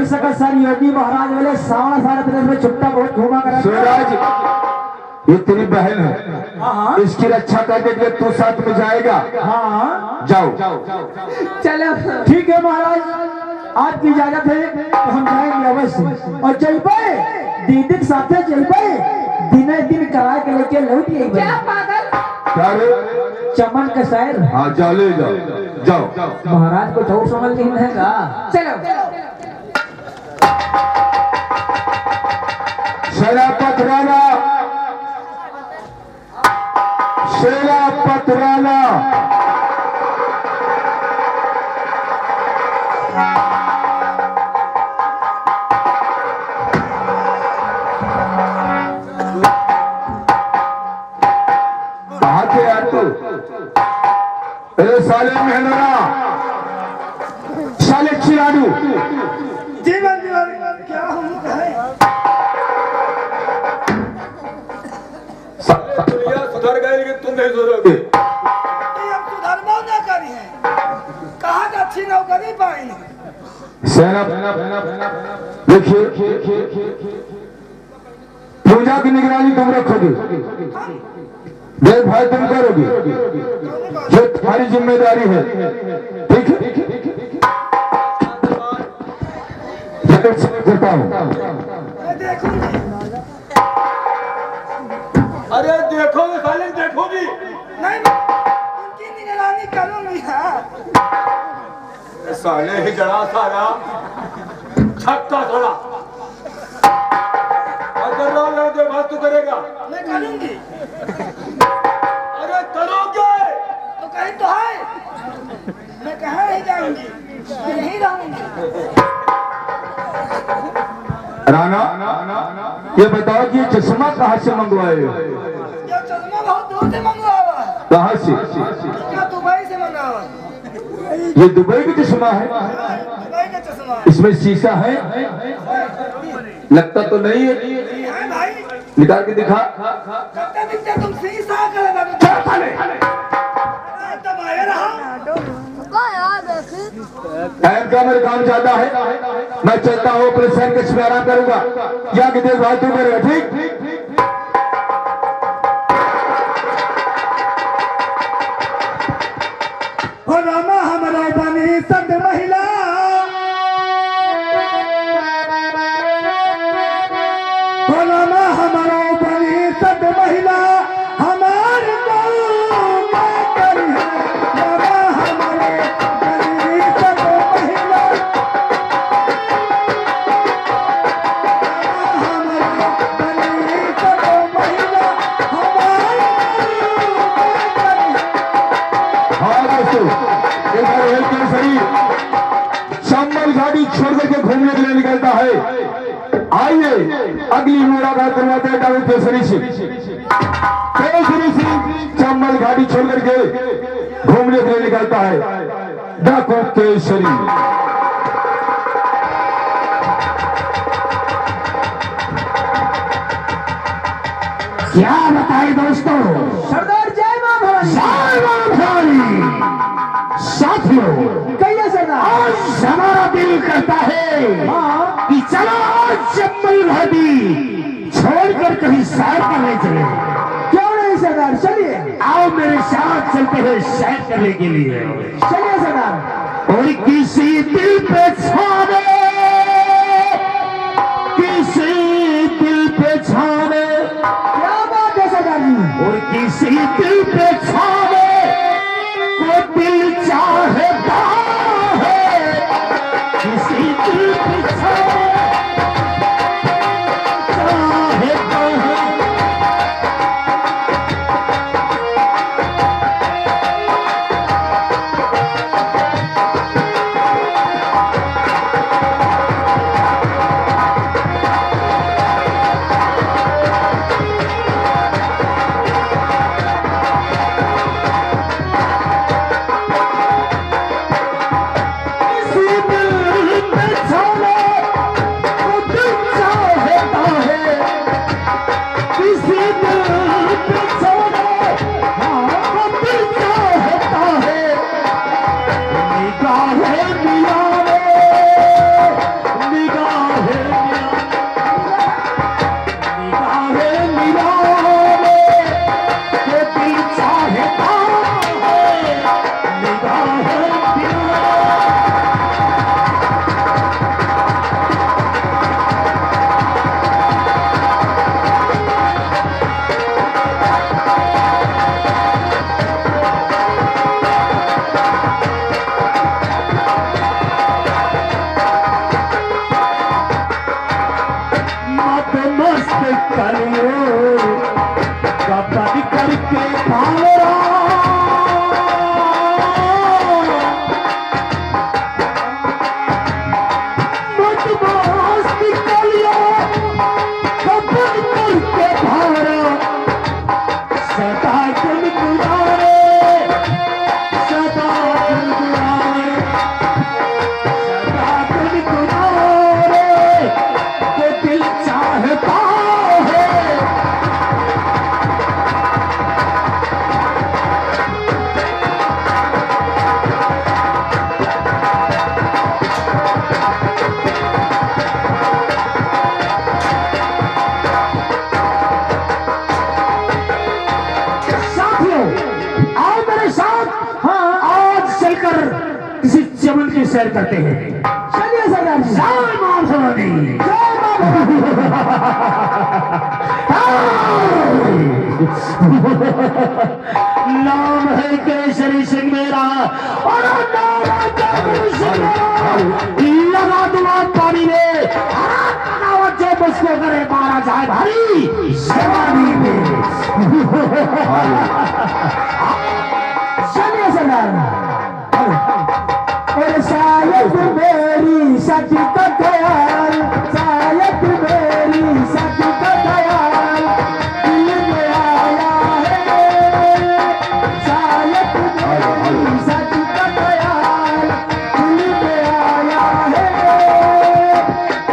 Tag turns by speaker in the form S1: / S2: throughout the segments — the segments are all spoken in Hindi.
S1: सका सर योगी महाराज वाले सावण सारे तरह में छुट्टा बहुत घूमा कर
S2: सूरज, ये तेरी बहन है, इसकी रक्षा करके लिए तू साथ में जाएगा।
S1: हाँ
S2: जाओ।
S1: चलो ठीक है महाराज, आपकी इजाजत है तो हम जाएंगे अवश्य। और चल पाए दीदी के साथ चल पाए, दिने दिन करा के लेके लौट गई। क्या पागल,
S2: क्या रे?
S1: चमन का शायर।
S2: हाँ जाओ, ले जाओ जाओ।
S1: महाराज को ठोक समझ नहीं रहेगा। चलो
S2: शराफत राना, शराफत राना। कहाँ थे यार तू? अरे साले मेहनरा, साले चिराडू।
S3: जीवन जीवन क्या हम कहें?
S2: सुधर गए लेकिन तुम नहीं सुधरोगे।
S3: अब सुधरना ना करी है, कहा अच्छी नौकरी पाई।
S2: सेना देखिए, पूजा की निगरानी तुम रखोगे, देखभाल तुम करोगे, ये तुम्हारी जिम्मेदारी है, ठीक है? करता हूँ। अरे देखोगे, खाली देखोगी
S3: नहीं, उनकी निगरानी करूंगी।
S2: साले ही जड़ा सारा छक्का थोड़ा अगर ना देखभाल तू करेगा।
S3: मैं करूंगी।
S2: अरे करोगे
S3: तो कहीं तो है, मैं कहाँ नहीं जाऊंगी, मैं यहीं रहूंगी।
S2: राणा, ये बताओ कि ये चश्मा कहाँ से मंगवाए हो?
S3: ये चश्मा बहुत दूर से मंगवावा है।
S2: कहाँ से?
S3: क्या दुबई से मंगावा?
S2: ये दुबई का चश्मा है।
S3: दुबई का चश्मा
S2: इसमें शीशा है? लगता तो नहीं है।
S3: है भाई,
S2: निकाल के दिखा।
S3: कब दिखते तुम शीशा कर लगे दबाए रहा।
S2: टाइम का मेरे काम ज्यादा है, मैं चलता हूँ, अपने सैन कक्ष में आराम करूंगा। क्या कि देखभाल तू करेगा, ठीक?
S3: हो रामा हमारा बनी सद महिला, हो रामा हमारा बनी सद महिला, हमारे को क्या करी है? रामा हमारे बनी सद महिला, हमारे बनी सद महिला, हमारे को क्या करी है?
S2: हाँ दोस्तों, एक बार हेल्थ के शरीर चंबल गाड़ी छोड़ करके घूमने के लिए निकलता है। आइए अगली मुलाकात करवाते हैं डाउन केसरी से। केसरी से चंबल गाड़ी छोड़ करके घूमने के लिए निकलता है डाको केसरी।
S1: क्या बताए दोस्तों? सरदार जय मां भवानी। जय मां भवानी। साथियों, कहिए सरदार, आज हमारा दिल करता है कि चलो चंबल घाटी छोड़कर कहीं सैर करने चले। क्यों नहीं सरदार, चलिए। आओ मेरे साथ चलते हैं सैर करने के लिए। चलिए सरदार। और किसी दिल पे छावे, किसी दिल पे छावे, क्या बात है सरदार जी। और किसी दिल पे छावे, वो दिल चाहता है, किसी दिल पे छावे चाहता है। सैर करते हैं।
S3: चलिए सरदार जी।
S1: जय मां भवानी।
S3: जय मां
S1: नाम है केसरी सिंह मेरा और नाम है केसरी सिंह मेरा। लगा दूंगा पानी में जो मुझको करे मारा जाए भाई जवानी में।
S3: चलिए सरदार। और शायद मेरी सती का ख्याल, शायद मेरी सती का ख्याल दिल में आया है, शायद मेरी सती का ख्याल दिल में आया है,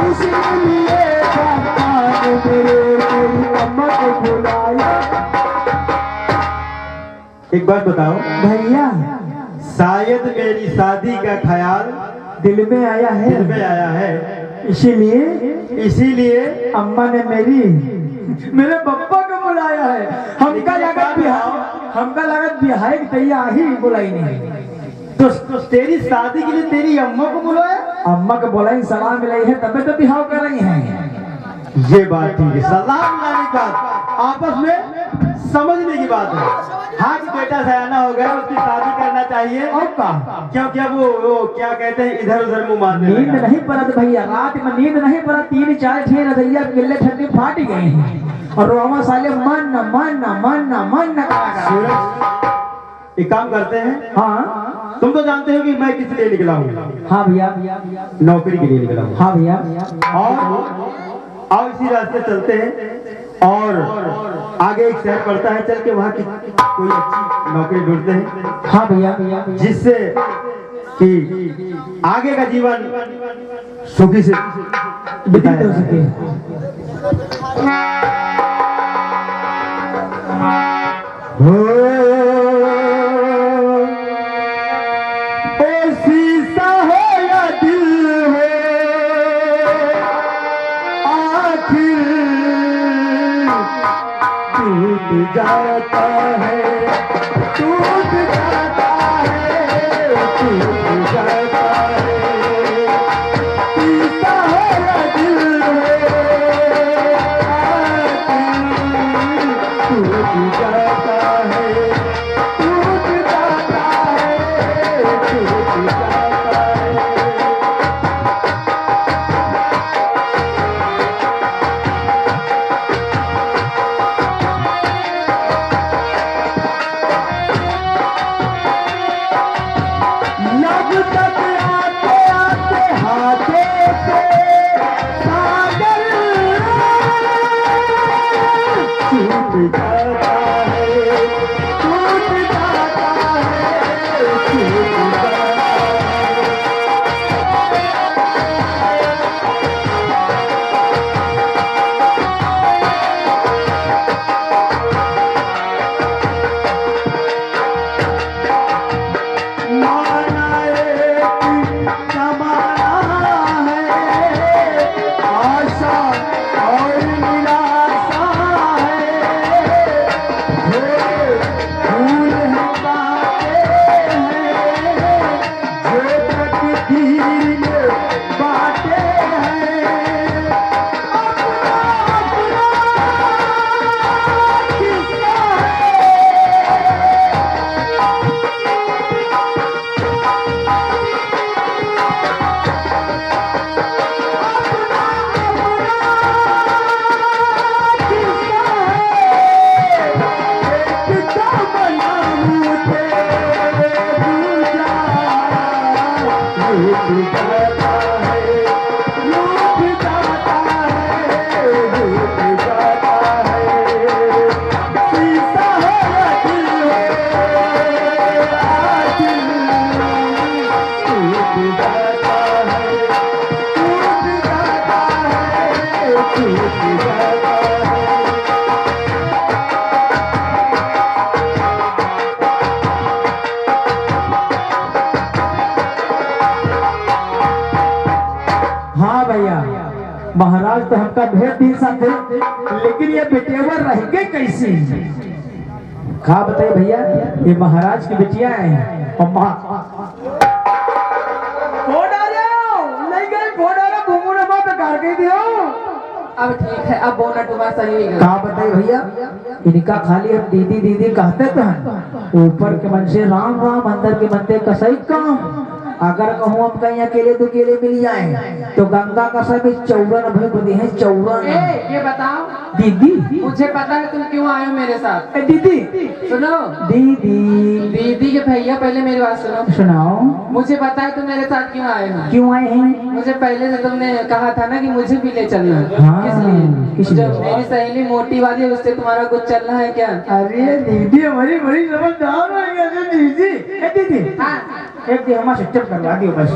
S3: इसीलिए पापा ने मेरी अम्मा को बुलाया।
S4: एक बात बताओ
S3: भैया
S4: शायद मेरी शादी का ख्याल
S3: दिल में आया है,
S4: दिल में आया है,
S3: इसीलिए
S4: अम्मा ने
S3: मेरे पप्पा को बुलाया है। हमका लागत बिहार की तैयार ही बुलाई नहीं।
S4: तो तेरी शादी के लिए तेरी अम्मा को बुलाया।
S3: अम्मा को बुलाई सलाम मिलाई है तबे तो बिहार कर रही हैं।
S4: ये बात ठीक है, सलाम लाने की बात आपस में समझने की बात है। हाँ कि बेटा सयाना हो गया उसकी शादी करना चाहिए।
S3: और का
S4: क्योंकि अब वो क्या कहते हैं इधर उधर मुंह मारने
S3: नींद
S4: लगा।
S3: नहीं पड़ा भैया, रात में नींद नहीं पड़ा, 3-4 ठेर रदैया गिल्ले ठंडी फाट गए हैं और रोमा साले मन न
S4: सूरज, एक काम करते हैं,
S3: हाँ
S4: तुम तो जानते हो कि मैं किस लिए निकला हूँ।
S3: हाँ भैया,
S4: नौकरी के लिए निकला हूँ।
S3: हाँ भैया।
S4: और आओ इसी रास्ते चलते हैं और आगे एक शहर पड़ता है, चल के वहाँ की कोई अच्छी नौकरी ढूंढते हैं।
S3: हाँ भैया,
S4: जिससे कि आगे का जीवन सुखी से
S3: व्यतीत हो सके।
S4: शीशा हो या दिल हो आखिर टूट जाता है, टूट जाता है, टूट जाता है। शीशा हो या दिल हो आखिर टूट जाता है, टूट जाता है, टूट जाता है। लब तक आते आते हाथों से सागर छूट जाता है, टूट जाता है, टूट जाता है। माना एक जमाना है, आशा और निराशा है, फूल है बातें हैं, जो तकदीर में बातें हैं। अपना किस्सा
S3: हाँ भैया, महाराज तो हमका भेज दी साथे, लेकिन ये बेटेवर रह गए कैसे? खा बताइए भैया, ये महाराज की बेटियां हैं और
S5: अब ठीक है, अब बोनट हुआ सही है।
S3: कहा बताइए भैया, इनका खाली हम दीदी दीदी कहते तो हैं, ऊपर के मन से राम राम, अंदर के मन से कसई काम। अगर कहूँ हम कहीं अकेले तो अकेले मिल जाए तो गंगा का सब चौरन अभी बने हैं, चौरन।
S5: ये बताओ
S3: दीदी,
S5: मुझे पता है तुम क्यों आए हो मेरे साथ।
S3: दीदी
S5: सुनो
S3: दीदी,
S5: दीदी के भैया, पहले मेरी बात सुनो।
S3: सुनाओ।
S5: मुझे पता है तुम मेरे साथ क्यों आए हो।
S3: क्यों आए हैं?
S5: मुझे पहले से तुमने कहा था ना कि मुझे भी ले चलना है।
S3: हाँ,
S5: किस लिए?
S3: किस लिए?
S5: जो मेरी सहेली मोटी वाली है, उससे तुम्हारा कुछ चलना है क्या?
S3: अरे दीदी हमारी बड़ी समझदार है दीदी। दीदी
S5: हाँ,
S3: एक दिन हमारा सेटअप करवा दियो बस।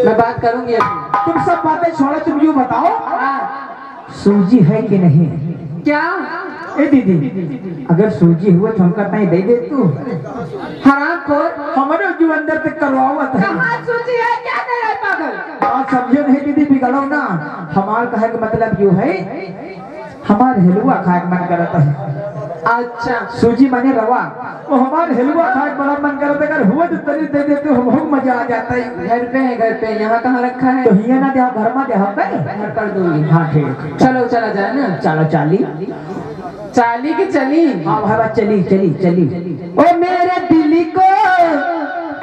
S5: मैं बात करूंगी अभी।
S3: तुम सब बातें छोड़ो, तुम यूँ बताओ
S5: हाँ,
S3: सूजी है कि नहीं?
S5: क्या?
S3: ए दीदी, अगर सूजी हुआ तो हमका नहीं दे दे तू।
S5: हरामखोर,
S3: हमारे जो अंदर तक करवाओ था।
S5: कहाँ सूची है, क्या दे रहा है पागल?
S3: आप समझो नहीं दीदी, बिगड़ो ना। हमार कहे का मतलब यूँ है, हमार हलवा खाए का मन करता है।
S5: अच्छा,
S3: सूजी माने रवा, वो हमारे हलवा खाए का बड़ा मन करता है। अगर हुआ तो तरी दे देते हो, बहुत मजा आ जाता है।
S5: घर पे है, घर पे। यहाँ कहाँ रखा है?
S3: तो हिया ना दे, घर में दे हम
S5: घर कर दूंगी।
S3: हाँ ठीक।
S5: चलो चला जाए ना।
S3: चलो चाली।
S5: चाली की चली।
S3: हाँ भाई चली चली चली।
S5: ओ मेरे दिल को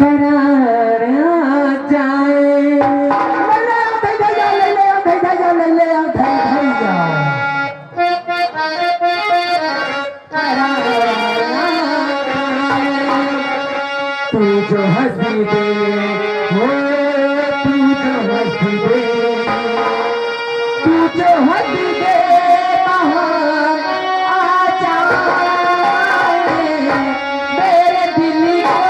S5: करार आ जाए।
S3: तू जो हंसी दे, हो तू जो हंसी दे, तू जो हंसी दे, बाहर आ जाए मेरे दिल को।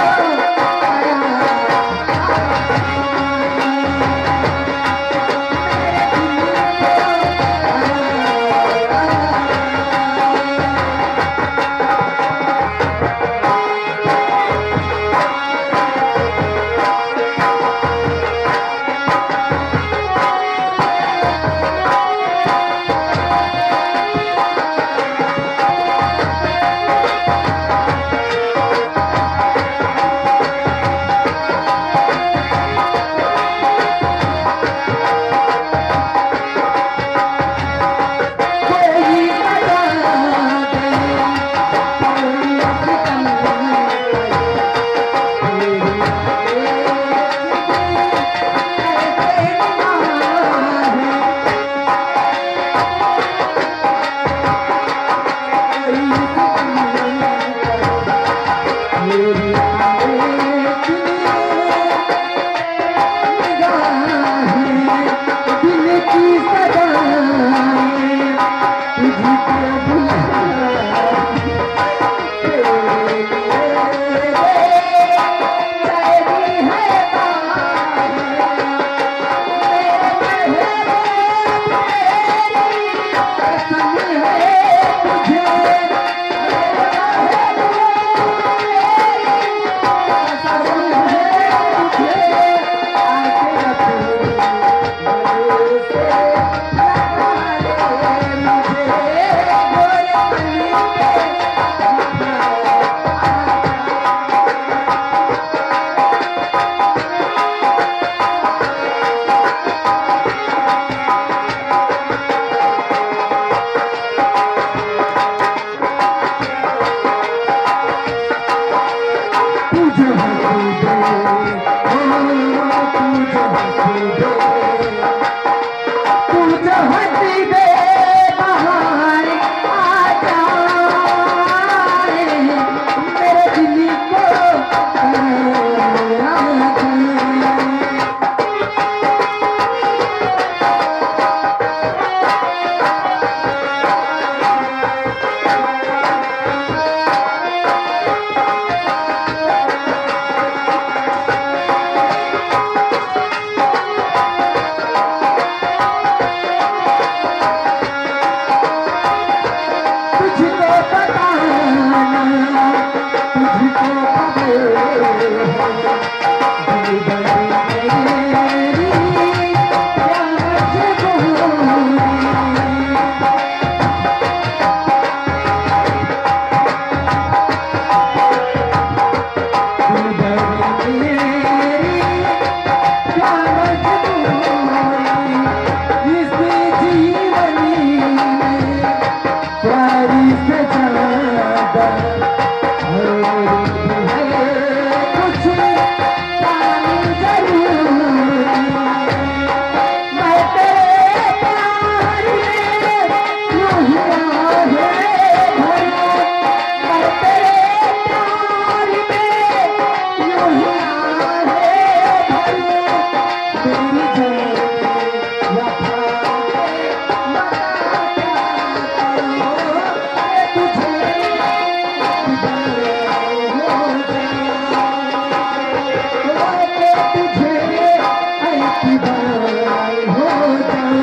S1: दीवार हो जाए,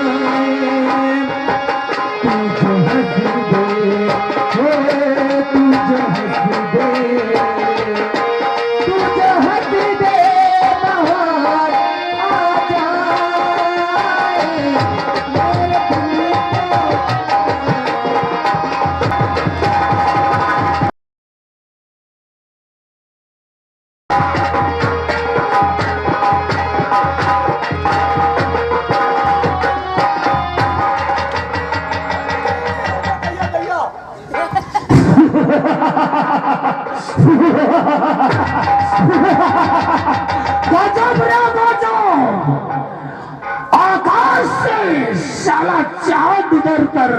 S1: तू जो हंस दे, हो तू जो हंस दे, तू जो हंस दे बाहर आ जाए मेरे दिल को। गजब रे गजब, आकाश से साला चांद उतर कर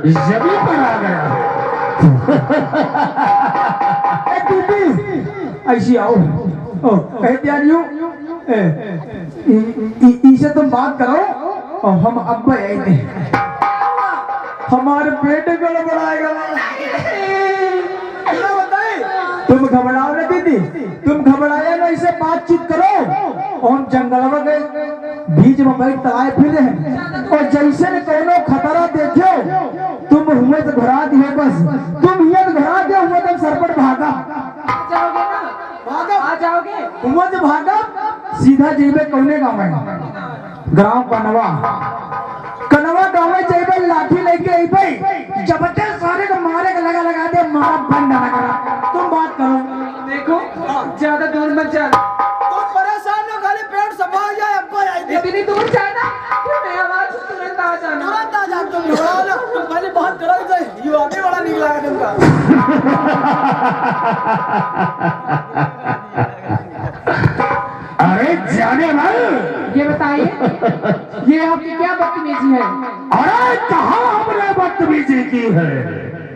S1: जमीन पर आ गया। ए दीदी ऐसी आओ, ओ कह दिया यूं, इसे तुम बात करो और हम अब्बा आए थे, हमारे बेटे को गड़बड़ाएगा। तुम घबराओ ना दीदी, तुम घबराया ना, इसे बातचीत करो। और हम जंगलवा के बीच में बैठ तलाए फिर रहे हैं, और जैसे कोनो खतरा देखो तुम हुए तो घुरा दिए, बस तुम ये तो घुरा दिया, हुए तो सरपट भागा।
S5: जाओगे ना?
S1: भागा
S5: आ जाओगे?
S1: हुआ तो भागा, सीधा जेबे कौने गाँव में, गाँव कनवा, कनवा गाँव में जेबे लाठी लेके आई भाई, जबते सारे को मारे का लगा लगा दे, मारा बंद ना करा। तुम बात करो।
S5: देखो ज्यादा दूर मत जाना,
S6: तुम परेशान हो, खाली पेट सफा जाए, अब्बा आई थी।
S5: इतनी दूर जाना कि मैं आवाज से तुरंत आ जाना।
S6: तुरंत आ जा, तुम घबराओ ना, तुम खाली बहुत डरो जाए, ये आगे बड़ा निकला है तुमका।
S1: अरे जाने वाले,
S5: ये बताइए ये आपकी क्या बदतमीजी है?
S1: अरे कहाँ हमने बदतमीजी की है?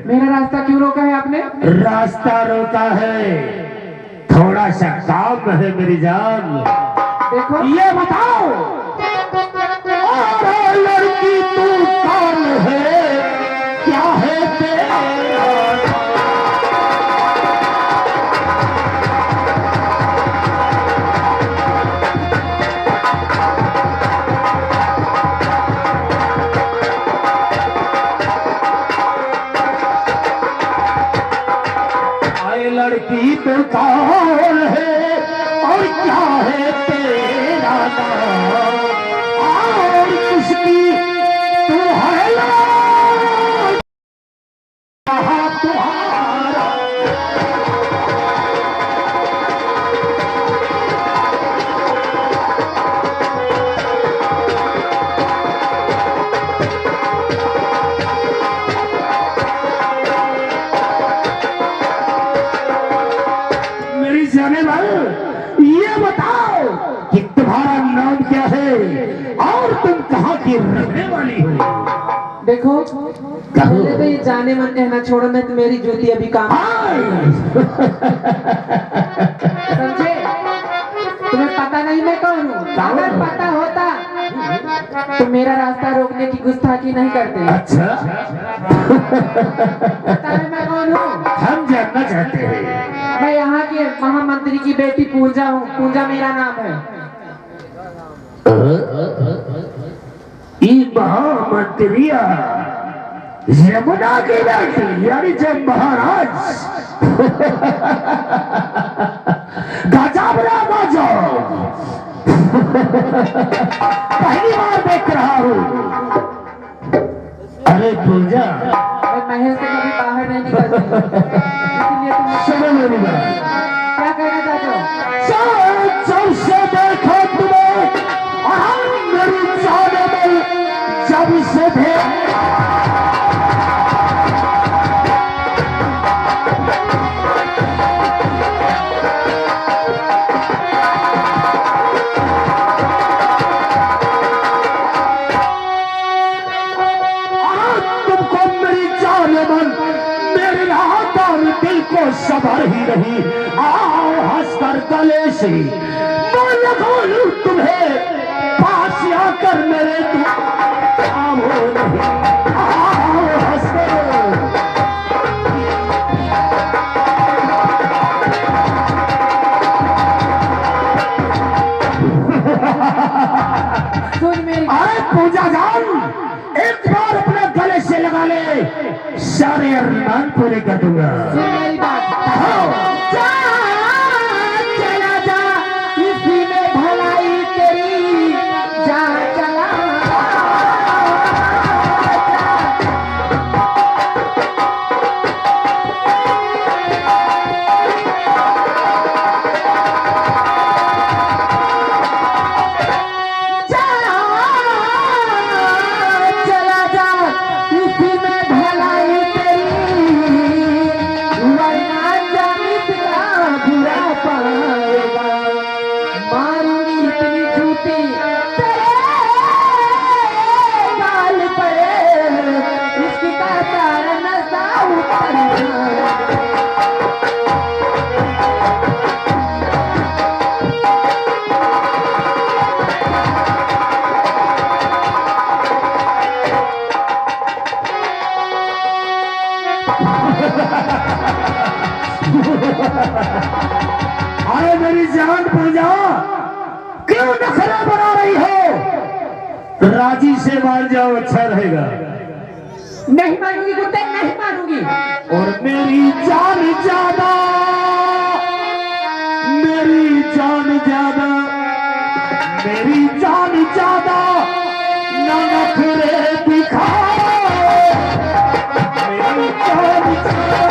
S5: मेरा रास्ता क्यों रोका है आपने?
S1: रास्ता रोका है, थोड़ा सा काम है मेरी जान।
S5: देखो
S1: ये बताओ, अरे लड़की तू कौन है, क्या है तेरा? आए लड़की तू कौन है और क्या है तेरा नाम, और किसकी तू है लाल, कहाँ तुम्हारा? मेरी जाने वाले, ये बताओ कि तुम्हारा नाम क्या है और तुम कहाँ की रहने वाली हो?
S5: देखो पहले तो ये जाने मन कहना छोड़ो, मैं तो मेरी जूती अभी काम समझे? तुम्हें पता नहीं मैं कौन हूँ? अगर पता होता तो मेरा रास्ता रोकने की गुस्ताखी नहीं करते।
S1: अच्छा,
S5: पता है मैं कौन हूँ?
S1: हम जानना चाहते हैं।
S5: मैं यहाँ के महामंत्री की बेटी पूजा हूँ, पूजा मेरा नाम है।
S1: ई महामंत्रिया यमुना की बेटी, यानी जब महाराज। गजब रे गजब, पहली बार देख रहा हूँ। अरे पूजा,
S5: मैं महल से कभी बाहर नहीं निकलती, इसलिए तुम
S1: सुनो मेरी बात,
S5: क्या कहना चाहते हो?
S1: जब से देखो तुम्हें और हम मेरी जाने में जब से तुमको मेरी जाने मन, मेरी राहत और दिल को सबर ही नहीं। आओ हंसकर गले से मैं लगा लूं तुम्हें, पास आकर मेरे तुम आओ नहीं, आओ हंसकर।
S5: सुन मेरी
S1: अरे पूजा जान एक बार अपने गले से लगा ले, सारे अरमान पूरे कर दूंगा।
S5: सुन मेरी बात
S3: जा चला जा, इसी में भलाई तेरी, जा चला चला जा, इसी में भलाई तेरी, वरना जामित का बुरा पाएगा। मारूंगी इतनी झूठी तेरे गाल पे, इसकी का सारा नशा उतर जाएगा।
S1: अरे मेरी जान पूजा, क्यों नखरा बना रही हो? राजी से मान जाओ, अच्छा रहेगा।
S5: नहीं मानूंगी कुत्ते, नहीं मानूंगी।
S1: और मेरी जान ज्यादा, मेरी जान ज्यादा, मेरी जान ज्यादा, न नखरे दिखाओ, मेरी जान ज्यादा।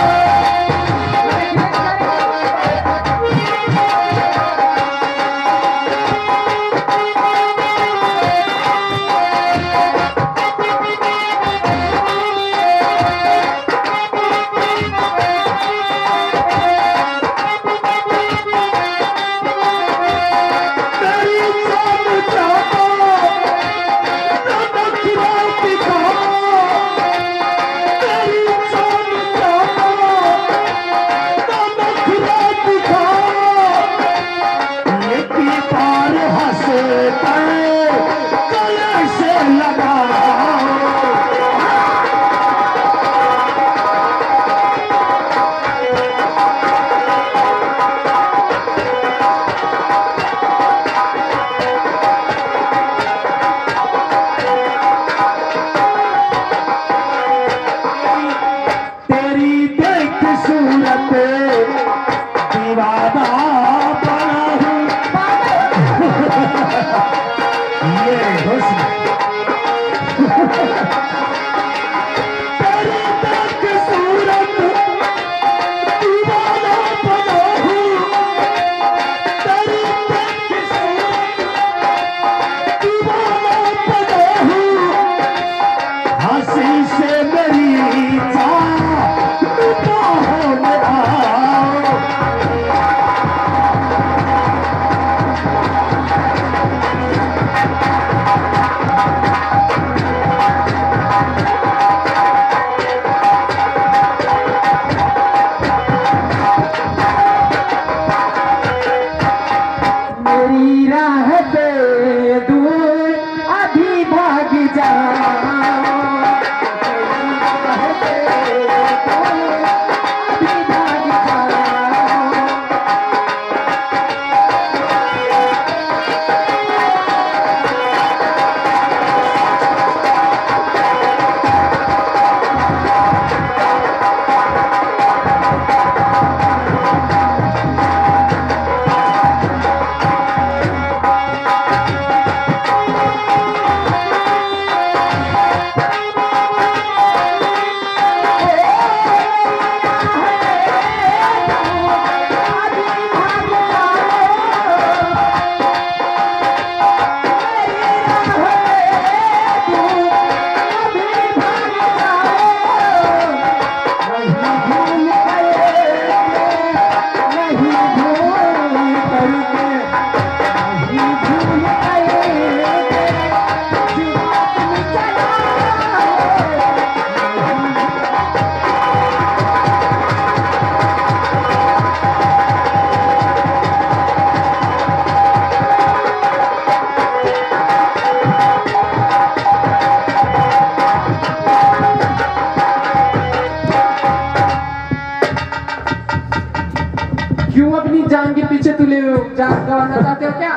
S5: जान के पीछे तुले जान गंवाना चाहते हो क्या?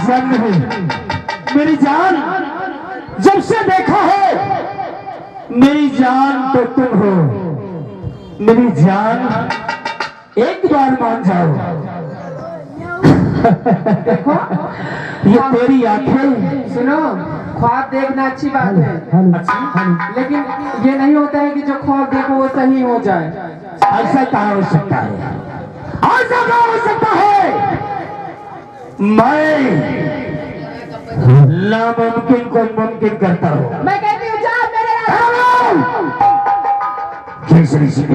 S1: जब नहीं मेरी जान, जब से देखा है मेरी जान तो तुम हो। मेरी जान एक बार मान जाओ।
S5: देखो
S1: ये तेरी आंखें।
S5: सुनो, ख्वाब देखना अच्छी बात है, लेकिन ये नहीं होता है कि जो ख्वाब देखो वो सही हो जाए।
S1: ऐसा कहाँ हो सकता है? ऐसा कहाँ हो सकता है? मैं नामुमकिन को मुमकिन करता हूँ।
S5: मैं कहती हूँ जा मेरे
S1: केसरी सिंह,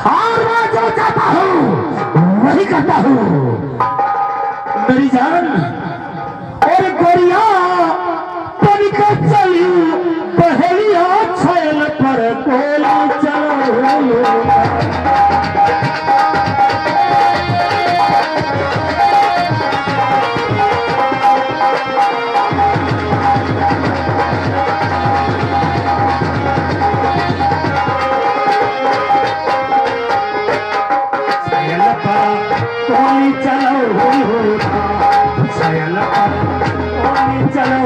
S1: और मैं जो चाहता हूँ वही करता हूँ। मेरी जान और गोरिया बन के चली पहलिया छल पर गोली चलो। गोली चलो चलो